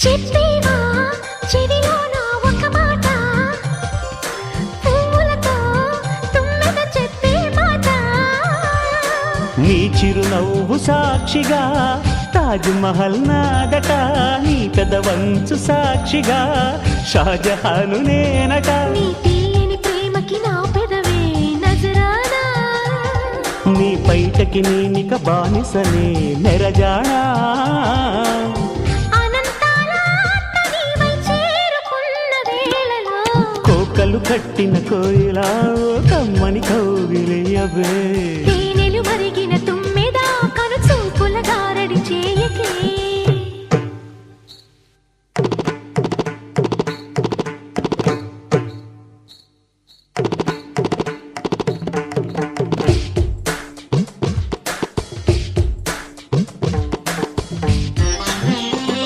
చెప్పేవా చెవిలోన ఒక మాట, పువ్వులతో తుమ్మెద చెప్పే మాట. నీ చిరునవ్వు సాక్షిగా తాజ్ మహల్ నాదట, నీ పెదవంచు సాక్షిగా షాజహాను నేనట. నీ తీయని ప్రేమకి నా పెదవే నజరానా, నీ బయటకి నేనిక బానిసనే నెరజానా. కోకలు కట్టిన కోయిలా కమ్మని కౌగిలియవే.